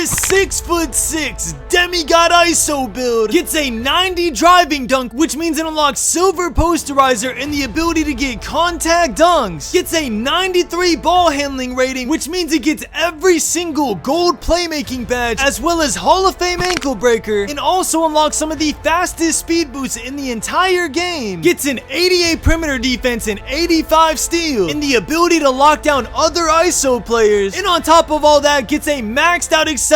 This 6'6" Demigod ISO build gets a 90 driving dunk, which means it unlocks silver posterizer and the ability to get contact dunks. Gets a 93 ball handling rating, which means it gets every single gold playmaking badge, as well as Hall of Fame ankle breaker, and also unlocks some of the fastest speed boosts in the entire game. Gets an 88 perimeter defense and 85 steal, and the ability to lock down other ISO players. And on top of all that, gets a maxed out acceleration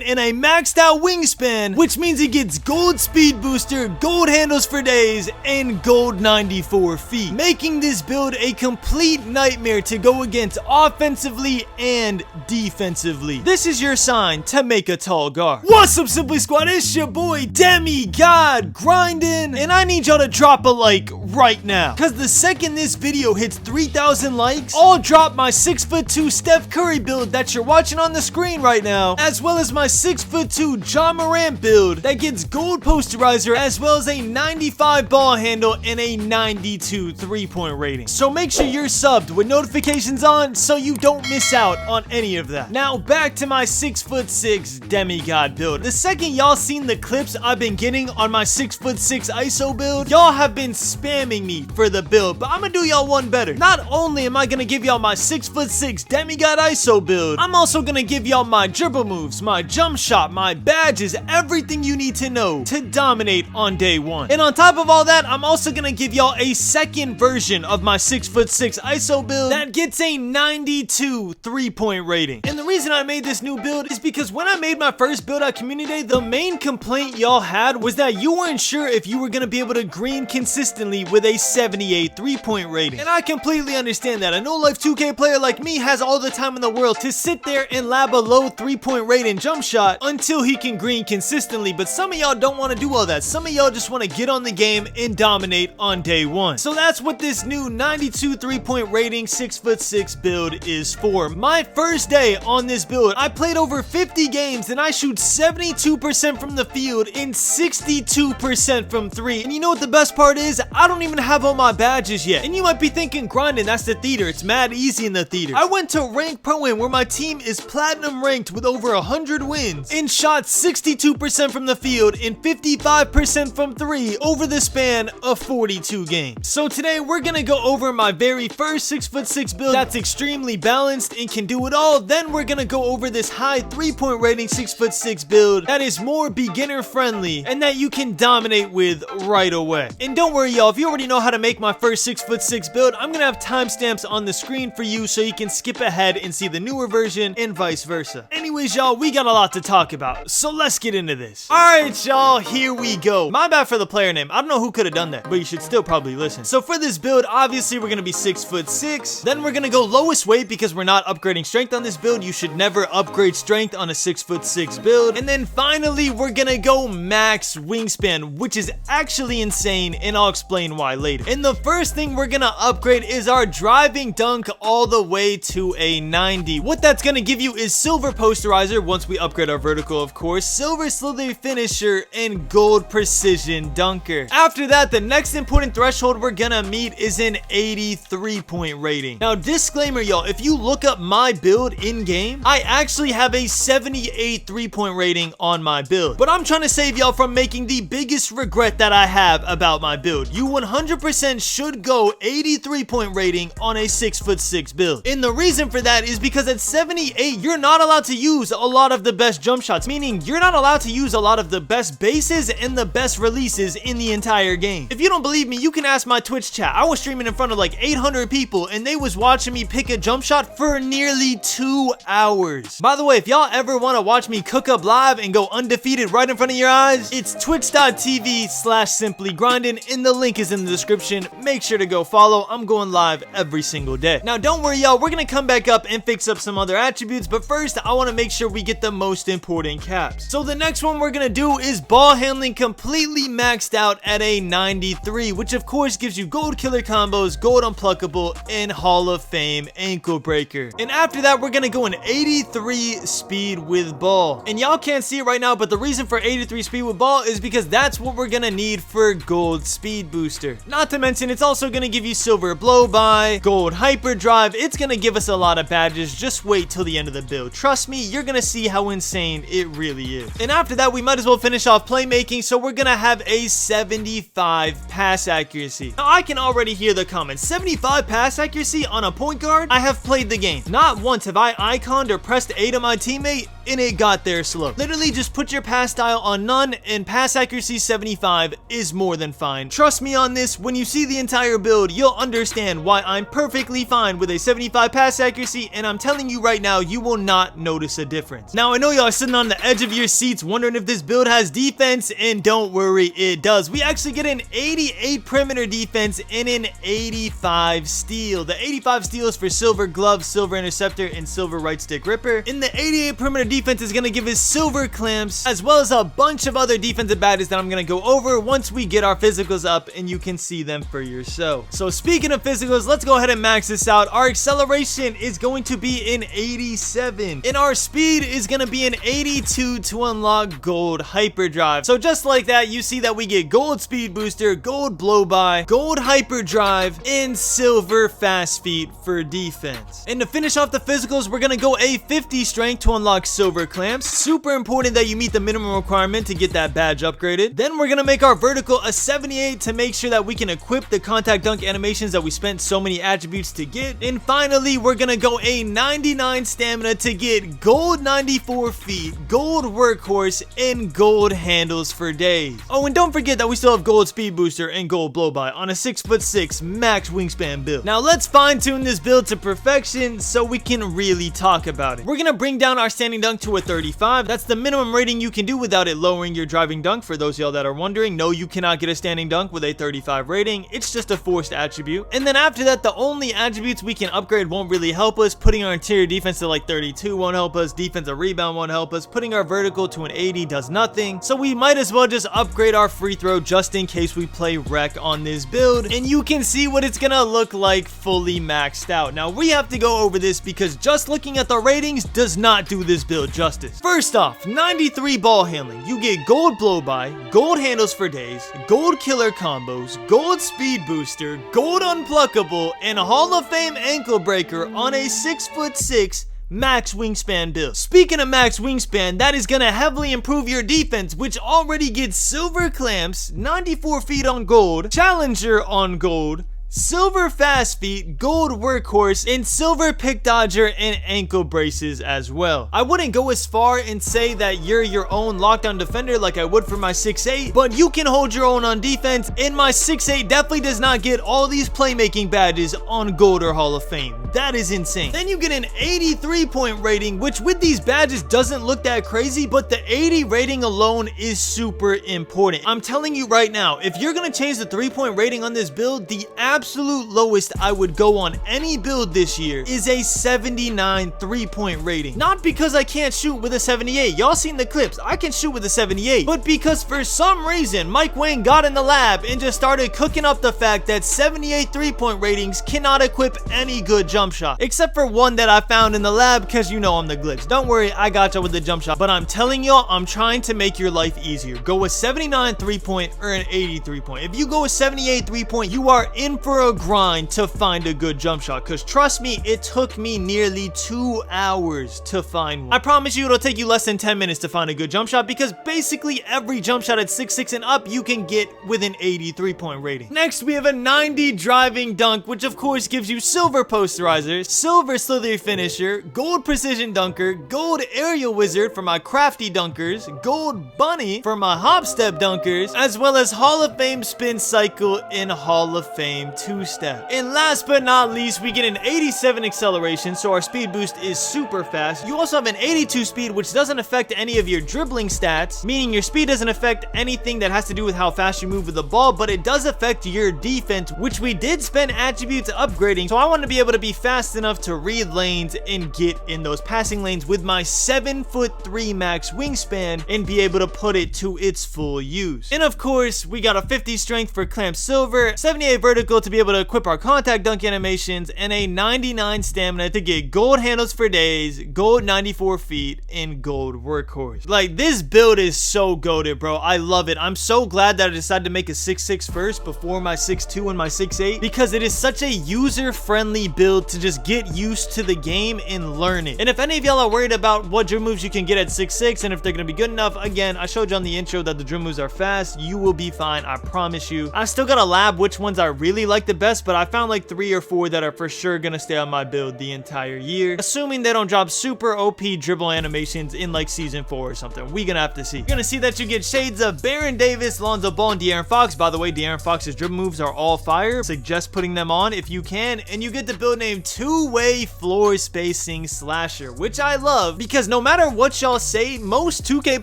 and a maxed out wingspan, which means it gets gold speed booster, gold handles for days, and gold 94 feet, making this build a complete nightmare to go against offensively and defensively. This is your sign to make a tall guard. What's up, Simply Squad? It's your boy Demigod grinding, and I need y'all to drop a like right now, because the second this video hits 3,000 likes, I'll drop my 6'2" Steph Curry build that you're watching on the screen right now, as well as my 6'2" John Morant build that gets gold posterizer, as well as a 95 ball handle and a 92 3-point rating. So make sure you're subbed with notifications on so you don't miss out on any of that. Now back to my 6'6" Demigod build. The second y'all seen the clips I've been getting on my 6'6" ISO build, y'all have been spamming me for the build, but I'm gonna do y'all one better. Not only am I gonna give y'all my 6'6" Demigod ISO build, I'm also gonna give y'all my dribble moves, my jump shot, my badges, everything you need to know to dominate on day one. And on top of all that, I'm also gonna give y'all a second version of my 6'6" ISO build that gets a 92 3-point rating. And the reason I made this new build is because when I made my first build at Community Day, the main complaint y'all had was that you weren't sure if you were gonna be able to green consistently with a 78 3-point rating. And I completely understand that. A no-life 2K player like me has all the time in the world to sit there and lab a low 3-point rate in jump shot until he can green consistently, but some of y'all don't want to do all that. Some of y'all just want to get on the game and dominate on day one. So that's what this new 92 3-point rating 6'6" build is for. My first day on this build, I played over 50 games and I shoot 72% from the field and 62% from 3. And you know what the best part is? I don't even have all my badges yet. And you might be thinking, grinding, that's the theater. It's mad easy in the theater. I went to rank pro win where my team is platinum ranked with over 100 wins and shot 62% from the field and 55% from 3 over the span of 42 games. So today we're gonna go over my very first 6'6" build that's extremely balanced and can do it all. Then we're gonna go over this high 3-point rating 6'6" build that is more beginner friendly and that you can dominate with right away. And don't worry y'all, if you already know how to make my first 6'6" build, I'm gonna have timestamps on the screen for you so you can skip ahead and see the newer version and vice versa. Anyways y'all, we got a lot to talk about, so let's get into this. Alright y'all, here we go. My bad for the player name. I don't know who could have done that, but you should still probably listen. So for this build, obviously we're gonna be 6'6". Then we're gonna go lowest weight because we're not upgrading strength on this build. You should never upgrade strength on a 6'6" build. And then finally we're gonna go max wingspan, which is actually insane, and I'll explain why later. And the first thing we're gonna upgrade is our driving dunk all the way to a 90. What that's gonna give you is silver posterizer once we upgrade our vertical, of course, silver slithery finisher, and gold precision dunker. After that, the next important threshold we're gonna meet is an 83 point rating. Now disclaimer y'all, if you look up my build in game, I actually have a 78 3-point rating on my build, but I'm trying to save y'all from making the biggest regret that I have about my build. You 100% should go 83 point rating on a 6'6" build. And the reason for that is because at 78, you're not allowed to use a lot of the best jump shots, meaning you're not allowed to use a lot of the best bases and the best releases in the entire game. If you don't believe me, you can ask my Twitch chat. I was streaming in front of like 800 people and they was watching me pick a jump shot for nearly 2 hours. By the way, if y'all ever want to watch me cook up live and go undefeated right in front of your eyes, it's twitch.tv/simplygrinding and the link is in the description. Make sure to go follow. I'm going live every single day. Now don't worry y'all, we're gonna come back up and fix up some other attributes, but first I want to make sure we get the most important caps. So the next one we're gonna do is ball handling completely maxed out at a 93, which of course gives you gold killer combos, gold unpluckable, and Hall of Fame ankle breaker. And after that we're gonna go an 83 speed with ball. And y'all can't see it right now, but the reason for 83 speed with ball is because that's what we're gonna need for gold speed booster. Not to mention it's also gonna give you silver blow by, gold hyperdrive. It's gonna give us a lot of badges. Just wait till the end of the build. Trust me, you're gonna gonna see how insane it really is. And after that, we might as well finish off playmaking, so we're gonna have a 75 pass accuracy. Now, I can already hear the comments. 75 pass accuracy on a point guard? I have played the game. Not once have I iconed or pressed A to my teammate and it got there slow. Literally just put your pass style on none and pass accuracy 75 is more than fine. Trust me on this, when you see the entire build, you'll understand why I'm perfectly fine with a 75 pass accuracy, and I'm telling you right now, you will not notice a difference. Now, I know y'all are sitting on the edge of your seats wondering if this build has defense, and don't worry, it does. We actually get an 88 perimeter defense and an 85 steal. The 85 steal is for silver glove, silver interceptor, and silver right stick ripper. And the 88 perimeter defense is going to give us silver clamps, as well as a bunch of other defensive badges that I'm going to go over once we get our physicals up and you can see them for yourself. So speaking of physicals, let's go ahead and max this out. Our acceleration is going to be an 87 and our speed is going to be an 82 to unlock gold hyperdrive. So just like that, you see that we get gold speed booster, gold blow by, gold hyperdrive, and silver fast feet for defense. And to finish off the physicals, we're going to go a 50 strength to unlock silver clamps. Super important that you meet the minimum requirement to get that badge upgraded. Then we're gonna make our vertical a 78 to make sure that we can equip the contact dunk animations that we spent so many attributes to get. And finally, we're gonna go a 99 stamina to get gold 94 feet, gold workhorse, and gold handles for days. Oh, and don't forget that we still have gold speed booster and gold blow by on a 6'6" max wingspan build. Now let's fine tune this build to perfection so we can really talk about it. We're gonna bring down our standing dunk to a 35. That's the minimum rating you can do without it lowering your driving dunk. For those of y'all that are wondering, no, you cannot get a standing dunk with a 35 rating. It's just a forced attribute. And then after that, the only attributes we can upgrade won't really help us. Putting our interior defense to like 32 won't help us. Defensive rebound won't help us. Putting our vertical to an 80 does nothing. So we might as well just upgrade our free throw just in case we play wreck on this build. And you can see what it's gonna look like fully maxed out. Now we have to go over this because just looking at the ratings does not do this build justice. First off, 93 ball handling. You get gold blow by, gold handles for days, gold killer combos, gold speed booster, gold unpluckable, and a Hall of Fame ankle breaker on a 6'6" max wingspan build. Speaking of max wingspan, that is gonna heavily improve your defense, which already gets silver clamps, 94 feet on gold, challenger on gold, silver fast feet, gold workhorse, and silver pick dodger and ankle braces as well. I wouldn't go as far and say that you're your own lockdown defender like I would for my 6'8", but you can hold your own on defense, and my 6'8" definitely does not get all these playmaking badges on gold or Hall of Fame. That is insane. Then you get an 83 point rating, which with these badges doesn't look that crazy, but the 80 rating alone is super important. I'm telling you right now, if you're gonna change the 3-point rating on this build, the absolute lowest I would go on any build this year is a 79 3-point rating. Not because I can't shoot with a 78. Y'all seen the clips. I can shoot with a 78. But because for some reason, Mike Wayne got in the lab and just started cooking up the fact that 78 3-point ratings cannot equip any good jump shot. Except for one that I found in the lab because you know I'm the glitch. Don't worry, I got you with the jump shot. But I'm telling y'all, I'm trying to make your life easier. Go with 79 3-point or an 80 3-point. If you go with 78 3-point, you are in for a grind to find a good jump shot, because trust me, it took me nearly 2 hours to find one. I promise you it'll take you less than 10 minutes to find a good jump shot, because basically every jump shot at 6'6" and up you can get with an 83 point rating. Next we have a 90 driving dunk, which of course gives you silver posterizer, silver slithery finisher, gold precision dunker, gold aerial wizard for my crafty dunkers, gold bunny for my hop step dunkers, as well as Hall of Fame spin cycle and Hall of Fame 2-step. And last but not least, we get an 87 acceleration, so our speed boost is super fast. You also have an 82 speed, which doesn't affect any of your dribbling stats, meaning your speed doesn't affect anything that has to do with how fast you move with the ball, but it does affect your defense, which we did spend attributes upgrading. So I want to be able to be fast enough to read lanes and get in those passing lanes with my 7'3" max wingspan and be able to put it to its full use. And of course, we got a 50 strength for clamp silver, 78 vertical to be able to equip our contact dunk animations, and a 99 stamina to get gold handles for days, gold 94 feet, and gold workhorse. Like, this build is so goated, bro. I love it. I'm so glad that I decided to make a 6'6" first before my 6'2" and my 6'8", because it is such a user-friendly build to just get used to the game and learn it. And if any of y'all are worried about what dribble moves you can get at 6'6" and if they're gonna be good enough, again, I showed you on the intro that the dribble moves are fast. You will be fine, I promise you. I still gotta lab which ones I really like the best, but I found like 3 or 4 that are for sure gonna stay on my build the entire year, assuming they don't drop super OP dribble animations in like season 4 or something. We gonna have to see. You're gonna see that you get shades of Baron Davis, Lonzo Ball, and De'Aaron Fox. By the way, De'Aaron Fox's dribble moves are all fire. Suggest putting them on if you can, and you get the build name two-way floor spacing slasher, which I love because no matter what y'all say, most 2K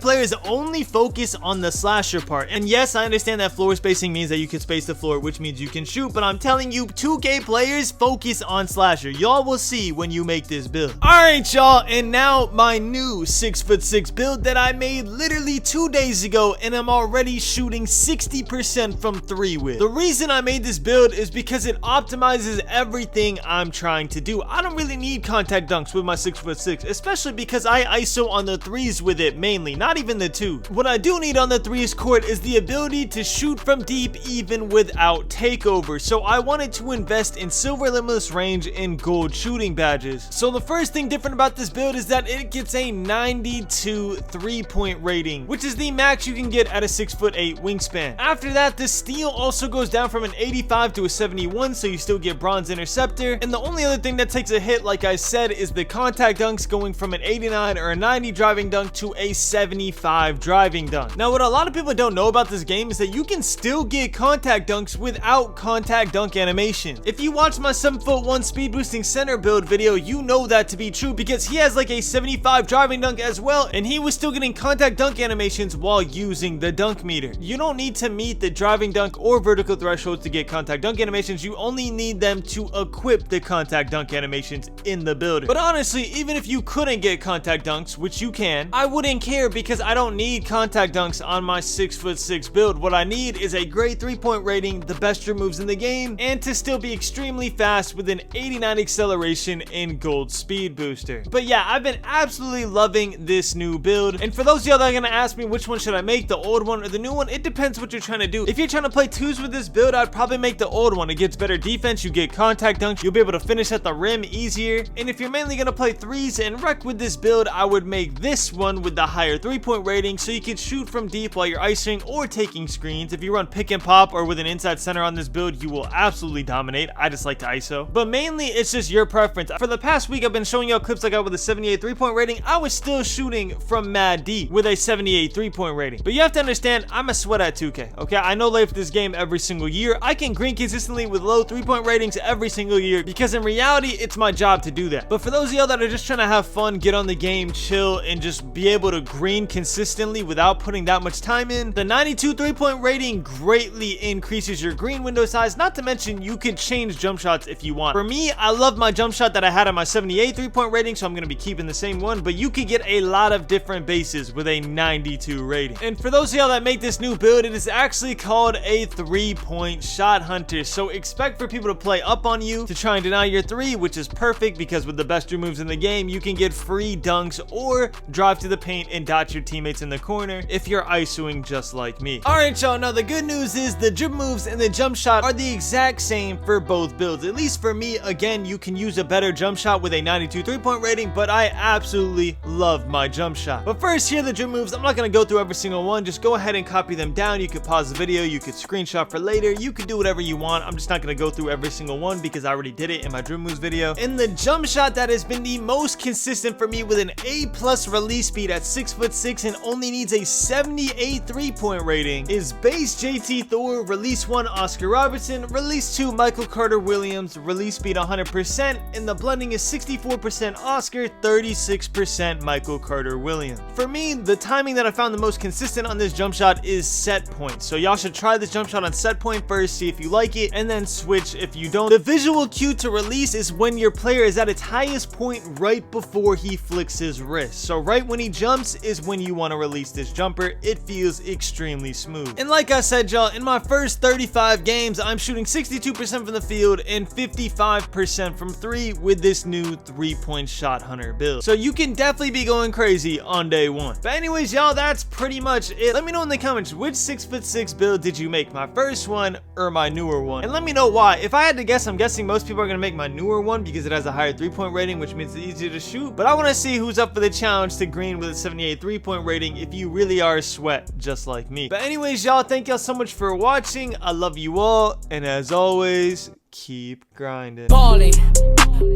players only focus on the slasher part. And yes, I understand that floor spacing means that you can space the floor, which means you can shoot, but I'm telling you, 2K players focus on slasher. Y'all will see when you make this build. Alright, y'all, and now my new 6'6" build that I made literally 2 days ago, and I'm already shooting 60% from 3 with. The reason I made this build is because it optimizes everything I'm trying to do. I don't really need contact dunks with my 6'6", especially because I ISO on the 3s with it mainly, not even the 2. What I do need on the 3s court is the ability to shoot from deep even without takeover. So I wanted to invest in silver limitless range and gold shooting badges. So the first thing different about this build is that it gets a 92 3-point rating, which is the max you can get at a 6'8" wingspan. After that, the steal also goes down from an 85 to a 71, so you still get bronze interceptor. And the only other thing that takes a hit, like I said, is the contact dunks going from an 89 or a 90 driving dunk to a 75 driving dunk. Now, what a lot of people don't know about this game is that you can still get contact dunks without contact dunk animation. If you watch my 7'1" speed boosting center build video, you know that to be true because he has like a 75 driving dunk as well, and he was still getting contact dunk animations while using the dunk meter. You don't need to meet the driving dunk or vertical thresholds to get contact dunk animations. You only need them to equip the contact dunk animations in the builder. But honestly, even if you couldn't get contact dunks, which you can, I wouldn't care because I don't need contact dunks on my 6'6" build. What I need is a great 3-point rating, the best dribble moves in the game, and to still be extremely fast with an 89 acceleration and gold speed booster. But yeah, I've been absolutely loving this new build. And for those of y'all that are gonna ask me which one should I make, the old one or the new one, it depends what you're trying to do. If you're trying to play 2s with this build, I'd probably make the old one. It gets better defense, you get contact dunks, you'll be able to finish at the rim easier. And if you're mainly gonna play 3s and wreck with this build, I would make this one with the higher 3-point rating so you can shoot from deep while you're icing or taking screens. If you run pick and pop or with an inside center on this build, you will absolutely dominate. I just like to ISO. But mainly, it's just your preference. For the past week, I've been showing y'all clips I got with a 78 3-point rating. I was still shooting from mad deep with a 78 3-point rating. But you have to understand, I'm a sweat at 2K, okay? I know life this game every single year. I can green consistently with low 3-point ratings every single year because in reality, it's my job to do that. But for those of y'all that are just trying to have fun, get on the game, chill, and just be able to green consistently without putting that much time in, the 92 3-point rating greatly increases your green window size. Not to mention, you can change jump shots if you want. For me, I love my jump shot that I had on my 78 3-point rating, so I'm going to be keeping the same one, but you could get a lot of different bases with a 92 rating. And for those of y'all that make this new build, it is actually called a 3-point shot hunter. So expect for people to play up on you to try and deny your 3, which is perfect because with the best dribble moves in the game, you can get free dunks or drive to the paint and dot your teammates in the corner if you're ISOing just like me. Alright, y'all, now the good news is the dribble moves and the jump shot are the exact same for both builds. At least for me, again, you can use a better jump shot with a 92 3-point rating, but I absolutely love my jump shot. But first, here are the dribble moves. I'm not going to go through every single one. Just go ahead and copy them down. You could pause the video, you could screenshot for later, you could do whatever you want. I'm just not going to go through every single one because I already did it in my dribble moves video. And the jump shot that has been the most consistent for me with an A+ release speed at 6'6" and only needs a 78 3-point rating is base JT Thor, release 1 Oscar Robertson, release 2 Michael Carter Williams, release speed 100%, and the blending is 64% Oscar, 36% Michael Carter Williams. For me, the timing that I found the most consistent on this jump shot is set point. So y'all should try this jump shot on set point first, see if you like it, and then switch if you don't. The visual cue to release is when your player is at its highest point right before he flicks his wrist. So right when he jumps is when you want to release this jumper. It feels extremely smooth. And like I said, y'all, in my first 35 games, I'm shooting shooting 62% from the field and 55% from 3 with this new 3-point shot hunter build. So you can definitely be going crazy on day 1. But anyways, y'all, that's pretty much it. Let me know in the comments, which 6'6" build did you make? My first one or my newer one? And let me know why. If I had to guess, I'm guessing most people are going to make my newer one because it has a higher 3-point rating, which means it's easier to shoot. But I want to see who's up for the challenge to green with a 78 3-point rating if you really are a sweat just like me. But anyways, y'all, thank y'all so much for watching. I love you all, and as always, keep grinding. Balling,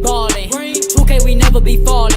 balling. 2K, we never be falling.